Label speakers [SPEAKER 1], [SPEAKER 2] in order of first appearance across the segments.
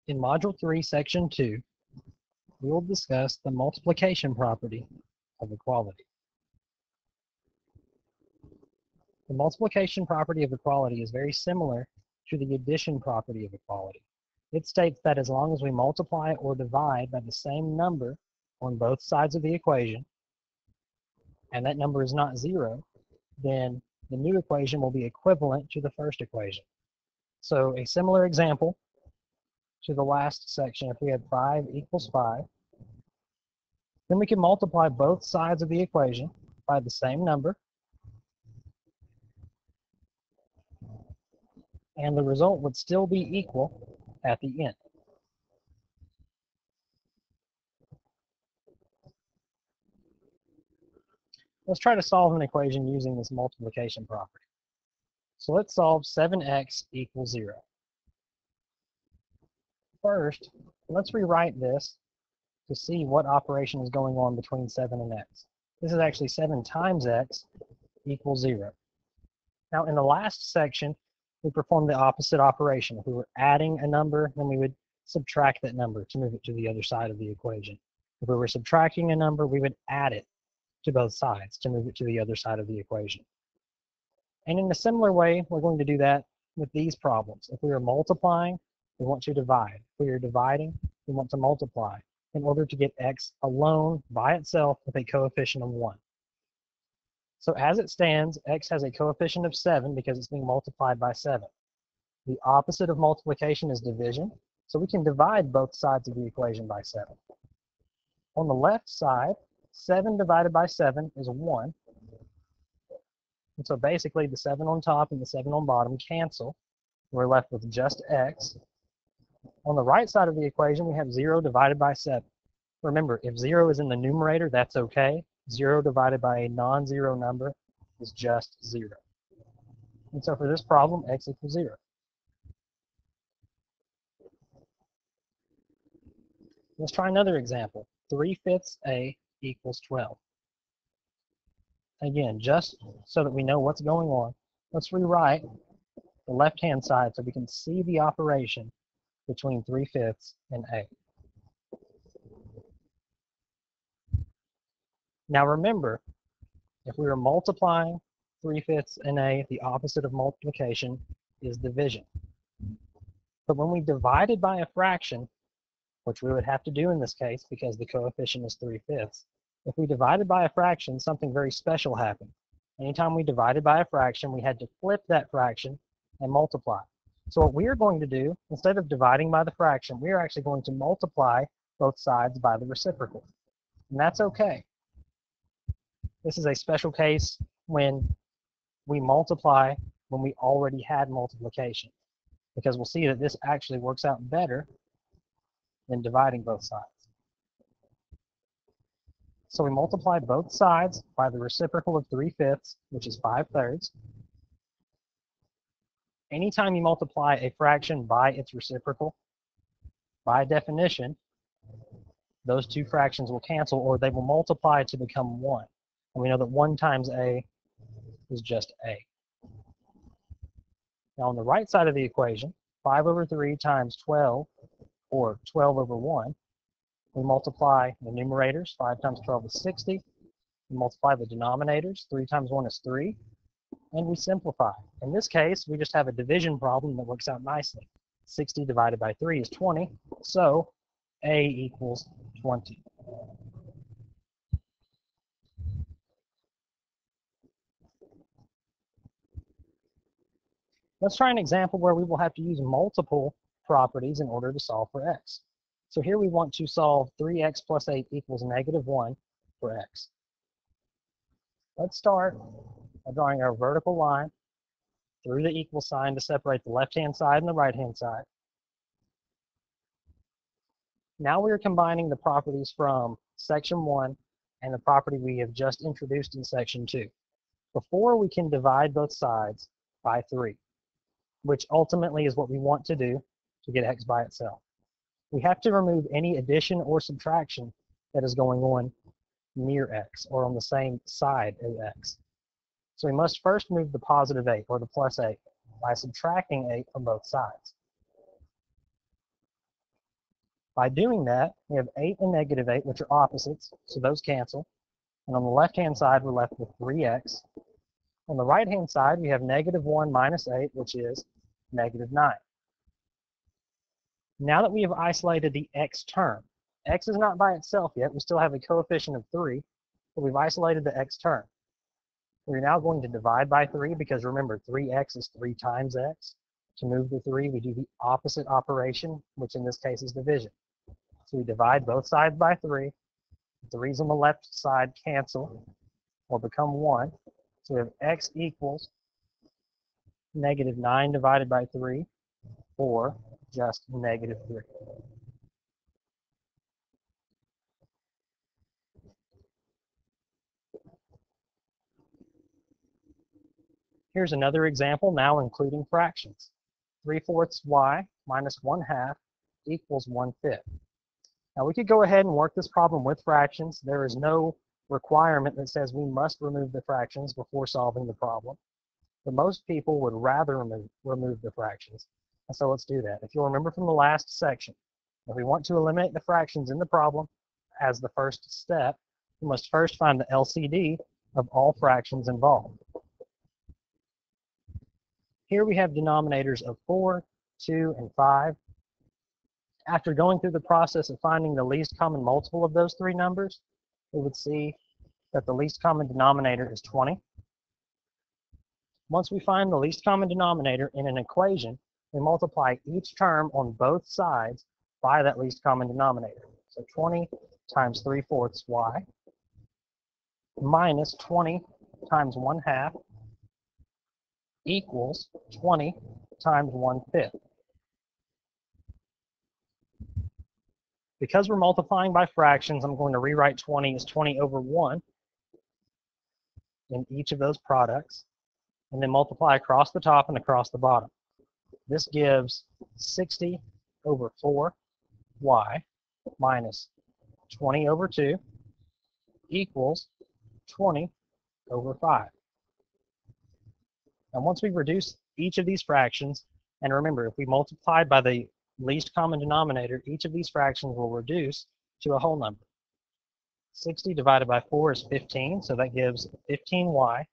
[SPEAKER 1] In Module 3, Section 2, we will discuss the multiplication property of equality. The multiplication property of equality is very similar to the addition property of equality. It states that as long as we multiply or divide by the same number on both sides of the equation, and that number is not 0, then the new equation will be equivalent to the first equation. So a similar example to the last section, if we had 5 equals 5, then we can multiply both sides of the equation by the same number, and the result would still be equal at the end. Let's try to solve an equation using this multiplication property. So let's solve 7x equals 0. First, let's rewrite this to see what operation is going on between 7 and x. This is actually 7 times x equals 0. Now, in the last section, we performed the opposite operation. If we were adding a number, then we would subtract that number to move it to the other side of the equation. If we were subtracting a number, we would add it to both sides to move it to the other side of the equation. And in a similar way, we're going to do that with these problems. If we are multiplying, we want to divide. If we are dividing, we want to multiply in order to get x alone by itself with a coefficient of 1. So as it stands, x has a coefficient of 7 because it's being multiplied by 7. The opposite of multiplication is division, so we can divide both sides of the equation by 7. On the left side, 7 divided by 7 is 1. And so basically the 7 on top and the 7 on bottom cancel. We're left with just x. On the right side of the equation, we have 0 divided by 7. Remember, if 0 is in the numerator, that's okay. 0 divided by a non-zero number is just 0. And so for this problem, x equals 0. Let's try another example. 3/5 a equals 12. Again, just so that we know what's going on, let's rewrite the left-hand side so we can see the operation between 3/5 and a. Now remember, if we were multiplying 3/5 and a, the opposite of multiplication is division. But when we divided by a fraction, which we would have to do in this case because the coefficient is 3/5, if we divided by a fraction, something very special happened. Anytime we divided by a fraction, we had to flip that fraction and multiply. So what we are going to do, instead of dividing by the fraction, we are actually going to multiply both sides by the reciprocal. And that's okay. This is a special case when we multiply when we already had multiplication, because we'll see that this actually works out better than dividing both sides. So we multiply both sides by the reciprocal of 3/5, which is 5/3. Anytime you multiply a fraction by its reciprocal, by definition, those two fractions will cancel, or they will multiply to become 1. And we know that 1 times a is just a. Now on the right side of the equation, 5/3 times 12, or 12/1, we multiply the numerators. 5 times 12 is 60. We multiply the denominators. 3 times 1 is 3. And we simplify. In this case, we just have a division problem that works out nicely. 60 divided by 3 is 20. So a equals 20. Let's try an example where we will have to use multiple properties in order to solve for x. So here we want to solve 3x plus 8 equals -1 for x. Let's start by drawing our vertical line through the equal sign to separate the left-hand side and the right-hand side. Now we are combining the properties from section 1 and the property we have just introduced in section 2. Before we can divide both sides by 3, which ultimately is what we want to do to get x by itself, we have to remove any addition or subtraction that is going on near x or on the same side as x. So we must first move the positive 8 or the plus 8 by subtracting 8 from both sides. By doing that, we have 8 and negative 8, which are opposites, so those cancel. And on the left-hand side, we're left with 3x. On the right-hand side, we have negative 1 minus 8, which is negative 9. Now that we have isolated the x term, x is not by itself yet. We still have a coefficient of 3, but we've isolated the x term. We're now going to divide by 3 because remember, 3x is 3 times x. To move the 3, we do the opposite operation, which in this case is division. So we divide both sides by 3. The 3's on the left side cancel or become 1. So we have x equals negative 9 divided by 3, or just negative 3. Here's another example, now including fractions. 3/4 y minus 1/2 equals 1/5. Now we could go ahead and work this problem with fractions. There is no requirement that says we must remove the fractions before solving the problem. But most people would rather remove the fractions. And so let's do that. If you'll remember from the last section, if we want to eliminate the fractions in the problem as the first step, we must first find the LCD of all fractions involved. Here we have denominators of 4, 2, and 5. After going through the process of finding the least common multiple of those 3 numbers, we would see that the least common denominator is 20. Once we find the least common denominator in an equation, we multiply each term on both sides by that least common denominator. So 20 times 3/4 y minus 20 times 1/2 equals 20 times 1/5. Because we're multiplying by fractions, I'm going to rewrite 20 as 20 over 1 in each of those products, and then multiply across the top and across the bottom. This gives 60 over 4y minus 20 over 2 equals 20 over 5. And once we reduce each of these fractions, and remember, if we multiply by the least common denominator, each of these fractions will reduce to a whole number. 60 divided by 4 is 15, so that gives 15y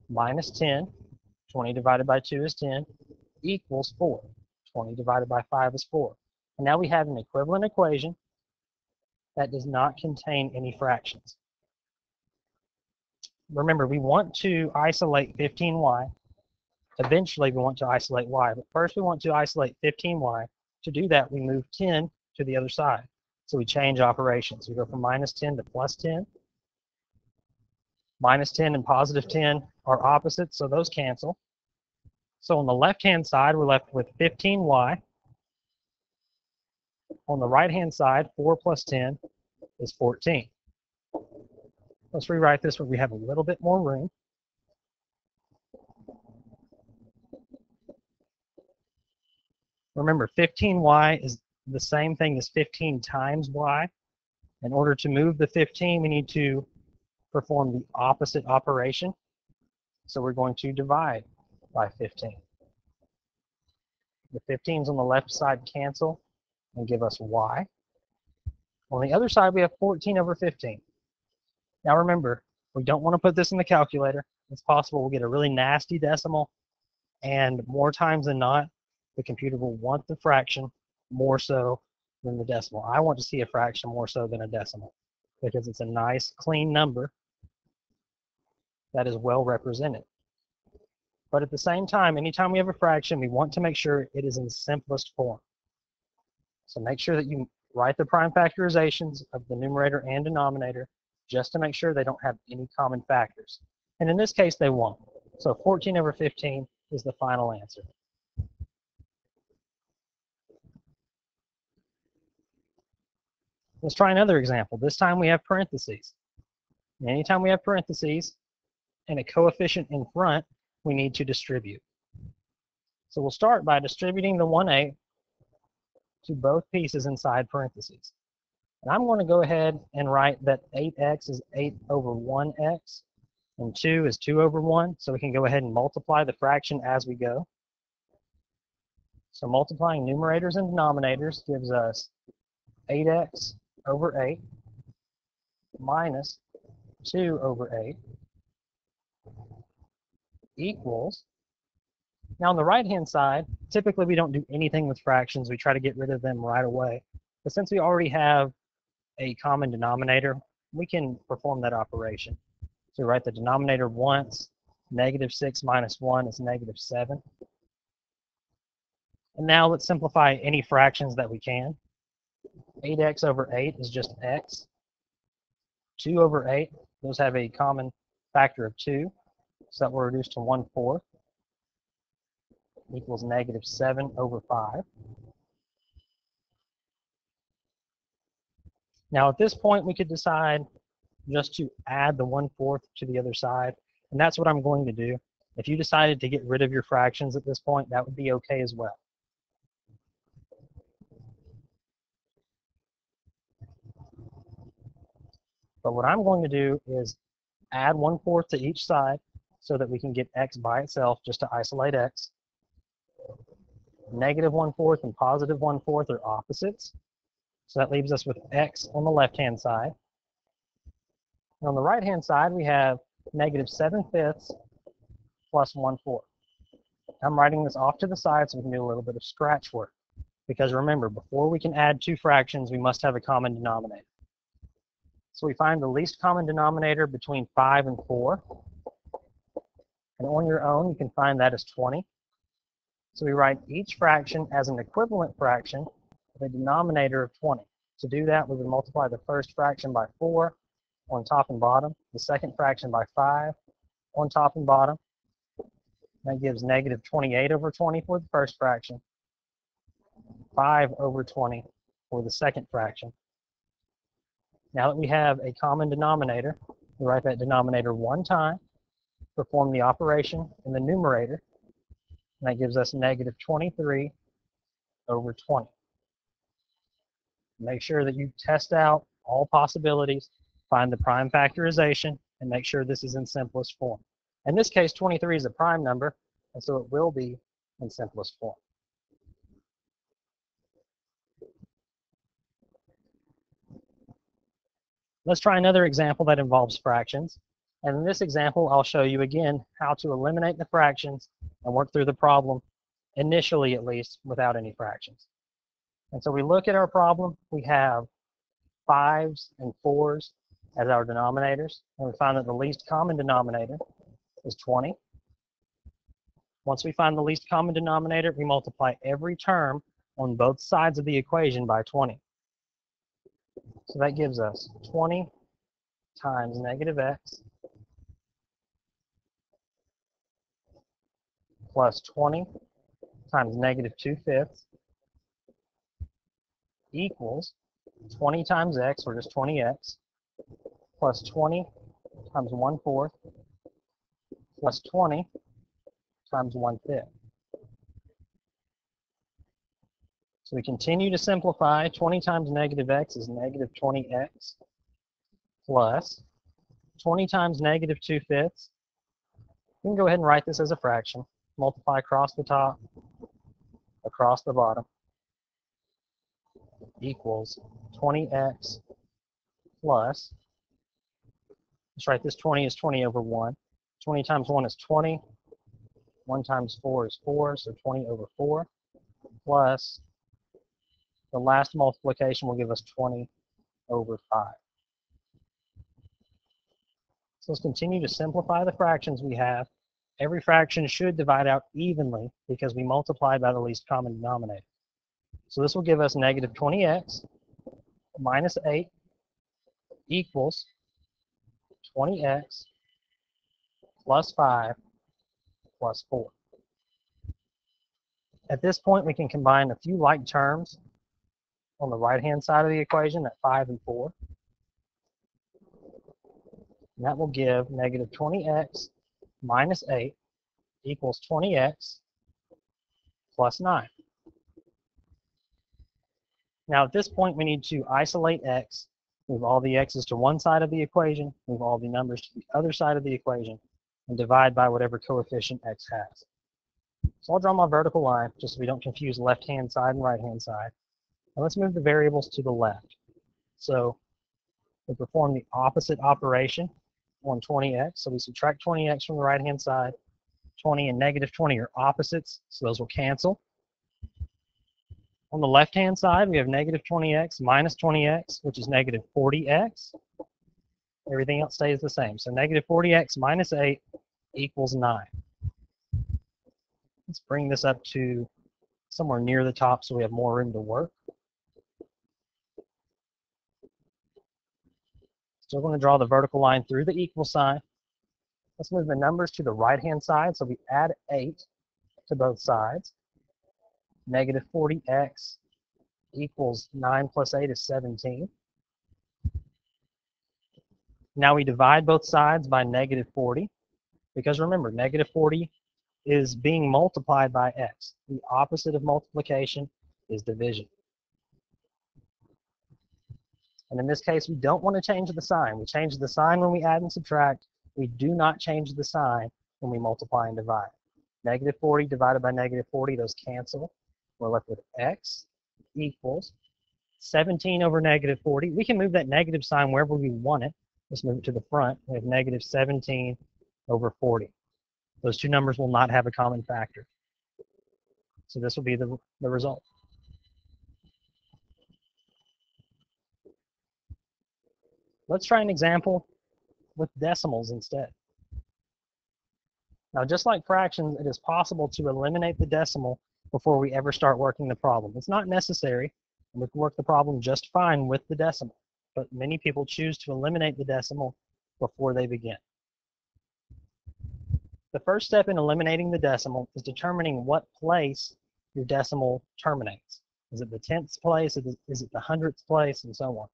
[SPEAKER 1] minus 10. 20 divided by 2 is 10, equals 4. 20 divided by 5 is 4. And now we have an equivalent equation that does not contain any fractions. Remember, we want to isolate 15y. Eventually, we want to isolate y, but first we want to isolate 15y. To do that, we move 10 to the other side. So we change operations. We go from minus 10 to plus 10. Minus 10 and positive 10 are opposites, so those cancel. So on the left-hand side, we're left with 15y. On the right-hand side, 4 plus 10 is 14. Let's rewrite this where we have a little bit more room. Remember, 15y is the same thing as 15 times y. In order to move the 15, we need to perform the opposite operation. So we're going to divide by 15. The 15s on the left side cancel and give us y. On the other side, we have 14 over 15. Now remember, we don't want to put this in the calculator. It's possible we'll get a really nasty decimal, and more times than not, the computer will want the fraction more so than the decimal. I want to see a fraction more so than a decimal because it's a nice, clean number that is well represented. But at the same time, anytime we have a fraction, we want to make sure it is in simplest form. So make sure that you write the prime factorizations of the numerator and denominator just to make sure they don't have any common factors. And in this case, they won't. So 14 over 15 is the final answer. Let's try another example. This time we have parentheses. And anytime we have parentheses and a coefficient in front, we need to distribute. So we'll start by distributing the 1/8 to both pieces inside parentheses. And I'm going to go ahead and write that 8x is 8 over 1x, and 2 is 2 over 1, so we can go ahead and multiply the fraction as we go. So multiplying numerators and denominators gives us 8x over 8 minus 2 over 8 equals, now on the right-hand side, typically we don't do anything with fractions. We try to get rid of them right away. But since we already have a common denominator, we can perform that operation. So we write the denominator once, -6 minus 1 is -7. And now let's simplify any fractions that we can. 8x over 8 is just x. 2 over 8, those have a common factor of 2, so that will reduce to 1/4 equals -7 over 5. Now at this point we could decide just to add the 1/4 to the other side, and that's what I'm going to do. If you decided to get rid of your fractions at this point, that would be okay as well. But what I'm going to do is add 1/4 to each side so that we can get x by itself just to isolate x. -1/4 and +1/4 are opposites. So that leaves us with x on the left-hand side. And on the right-hand side, we have -7/5 plus 1/4. I'm writing this off to the side so we can do a little bit of scratch work. Because remember, before we can add two fractions, we must have a common denominator. So we find the least common denominator between 5 and 4. And on your own, you can find that as 20. So we write each fraction as an equivalent fraction with a denominator of 20. To do that, we would multiply the first fraction by 4 on top and bottom, the second fraction by 5 on top and bottom. That gives -28 over 20 for the first fraction, 5 over 20 for the second fraction. Now that we have a common denominator, we write that denominator one time, perform the operation in the numerator, and that gives us -23 over 20. Make sure that you test out all possibilities, find the prime factorization, and make sure this is in simplest form. In this case, 23 is a prime number, and so it will be in simplest form. Let's try another example that involves fractions. And in this example, I'll show you again how to eliminate the fractions and work through the problem, initially at least, without any fractions. And so we look at our problem, we have 5s and 4s as our denominators, and we find that the least common denominator is 20. Once we find the least common denominator, we multiply every term on both sides of the equation by 20. So that gives us 20 times -x plus 20 times -2/5 equals 20 times x, or just 20x, plus 20 times 1/4 plus 20 times 1/5. So we continue to simplify. 20 times -x is -20x plus 20 times -2/5. We can go ahead and write this as a fraction. Multiply across the top, across the bottom, equals 20x plus, let's write this 20 is 20 over 1. 20 times 1 is 20. 1 times 4 is 4, so 20 over 4, plus the last multiplication will give us 20 over 5. So let's continue to simplify the fractions we have. Every fraction should divide out evenly because we multiplied by the least common denominator. So this will give us -20x minus 8 equals 20x plus 5 plus 4. At this point, we can combine a few like terms on the right-hand side of the equation at 5 and 4. And that will give -20x minus 8 equals 20x plus 9. Now at this point, we need to isolate x, move all the x's to one side of the equation, move all the numbers to the other side of the equation, and divide by whatever coefficient x has. So I'll draw my vertical line just so we don't confuse left-hand side and right-hand side. Now let's move the variables to the left. So we perform the opposite operation on 20x. So we subtract 20x from the right-hand side. 20 and negative 20 are opposites, so those will cancel. On the left-hand side, we have negative 20x minus 20x, which is negative 40x. Everything else stays the same. So negative 40x minus 8 equals 9. Let's bring this up to somewhere near the top so we have more room to work. So we're going to draw the vertical line through the equal sign. Let's move the numbers to the right-hand side. So we add 8 to both sides. Negative 40x equals 9 plus 8 is 17. Now we divide both sides by negative 40, because remember, negative 40 is being multiplied by x. The opposite of multiplication is division. And in this case, we don't want to change the sign. We change the sign when we add and subtract. We do not change the sign when we multiply and divide. Negative 40 divided by negative 40, those cancel. We're left with x equals 17 over negative 40. We can move that negative sign wherever we want it. Let's move it to the front. We have negative 17 over 40. Those two numbers will not have a common factor. So this will be the result. Let's try an example with decimals instead. Now, just like fractions, it is possible to eliminate the decimal before we ever start working the problem. It's not necessary, and we can work the problem just fine with the decimal. But many people choose to eliminate the decimal before they begin. The first step in eliminating the decimal is determining what place your decimal terminates. Is it the 10th place? Is it the 100th place? And so on.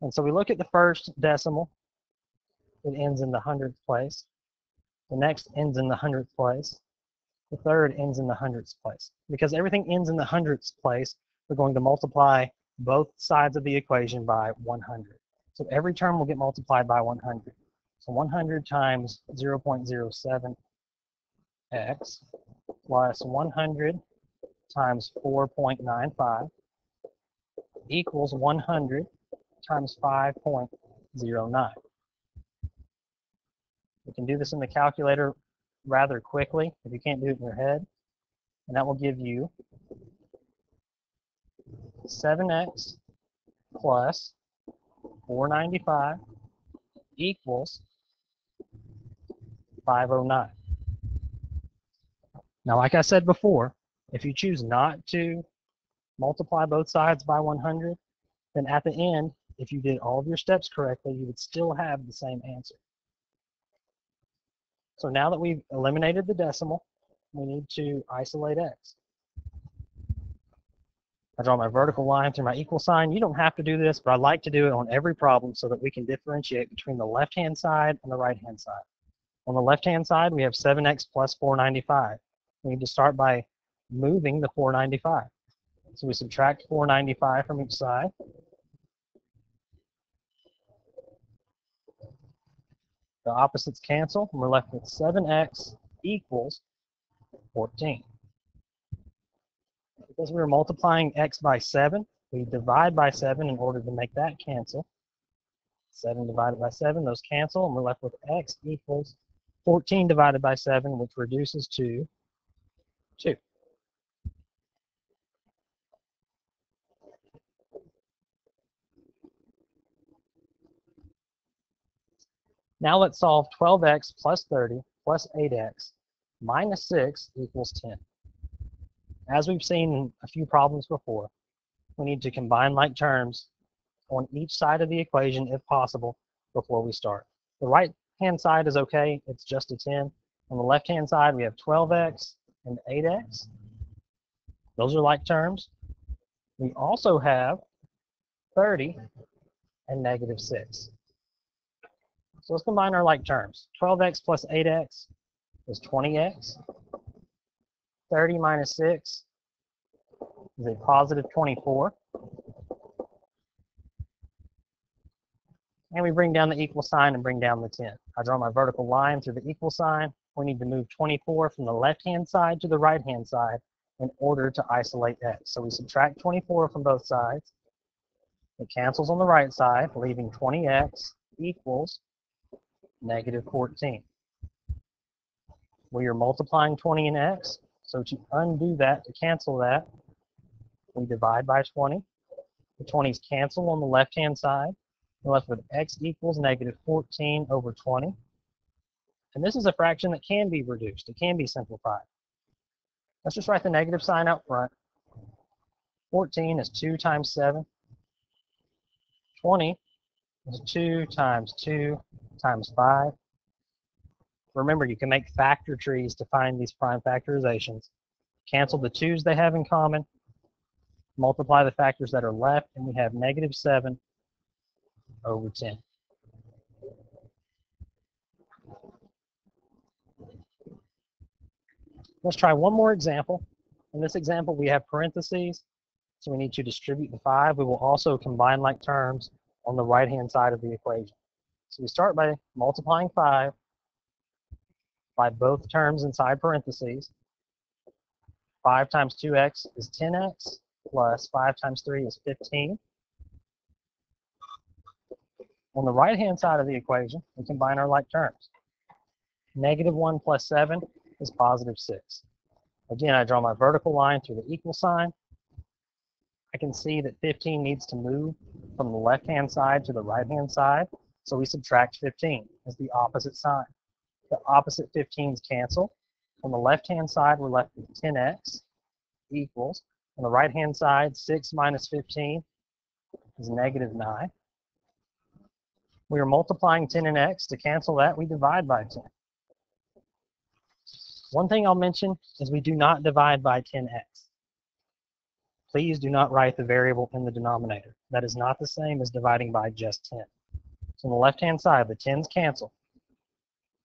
[SPEAKER 1] And so we look at the first decimal. It ends in the 100th place. The next ends in the 100th place. The third ends in the 100th place. Because everything ends in the 100th place, we're going to multiply both sides of the equation by 100. So every term will get multiplied by 100. So 100 times 0.07x plus 100 times 4.95 equals 100 times 5.09. We can do this in the calculator rather quickly if you can't do it in your head. And that will give you 7x plus 495 equals 509. Now, like I said before, if you choose not to multiply both sides by 100, then at the end, if you did all of your steps correctly, you would still have the same answer. So now that we've eliminated the decimal, we need to isolate x. I draw my vertical line through my equal sign. You don't have to do this, but I like to do it on every problem so that we can differentiate between the left-hand side and the right-hand side. On the left-hand side, we have 7x plus 495. We need to start by moving the 495. So we subtract 495 from each side. The opposites cancel, and we're left with 7x equals 14. Because we were multiplying x by 7, we divide by 7 in order to make that cancel. 7 divided by 7, those cancel, and we're left with x equals 14 divided by 7, which reduces to 2. Now let's solve 12x plus 30 plus 8x minus 6 equals 10. As we've seen in a few problems before, we need to combine like terms on each side of the equation if possible before we start. The right-hand side is okay, it's just a 10. On the left-hand side, we have 12x and 8x. Those are like terms. We also have 30 and negative 6. So let's combine our like terms. 12x plus 8x is 20x. 30 minus 6 is a positive 24. And we bring down the equal sign and bring down the 10. I draw my vertical line through the equal sign. We need to move 24 from the left-hand side to the right-hand side in order to isolate x. So we subtract 24 from both sides. It cancels on the right side, leaving 20x equals negative 14. We are multiplying 20 and x, so to undo that, to cancel that, we divide by 20. The 20's cancel on the left-hand side. We're left with x equals negative 14 over 20. And this is a fraction that can be reduced. It can be simplified. Let's just write the negative sign out front. 14 is 2 times 7. 20 is 2 times 2 times 5. Remember, you can make factor trees to find these prime factorizations. Cancel the 2's they have in common. Multiply the factors that are left, and we have negative 7 over 10. Let's try one more example. In this example, we have parentheses, so we need to distribute the 5. We will also combine like terms on the right-hand side of the equation. So we start by multiplying 5 by both terms inside parentheses. 5 times 2x is 10x, plus 5 times 3 is 15. On the right-hand side of the equation, we combine our like terms. Negative 1 plus 7 is positive 6. Again, I draw my vertical line through the equal sign. I can see that 15 needs to move from the left-hand side to the right-hand side, so we subtract 15 as the opposite sign. The opposite 15's cancel. On the left-hand side, we're left with 10x equals, on the right-hand side, 6 minus 15 is negative 9. We are multiplying 10 and x. To cancel that, we divide by 10. One thing I'll mention is we do not divide by 10x. Please do not write the variable in the denominator. That is not the same as dividing by just 10. So on the left-hand side, the 10's cancel.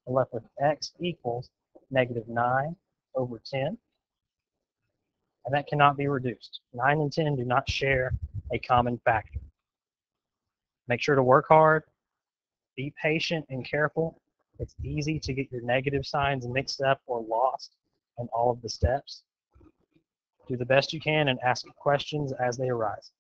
[SPEAKER 1] We're left with x equals negative 9 over 10. And that cannot be reduced. 9 and 10 do not share a common factor. Make sure to work hard. Be patient and careful. It's easy to get your negative signs mixed up or lost in all of the steps. Do the best you can and ask questions as they arise.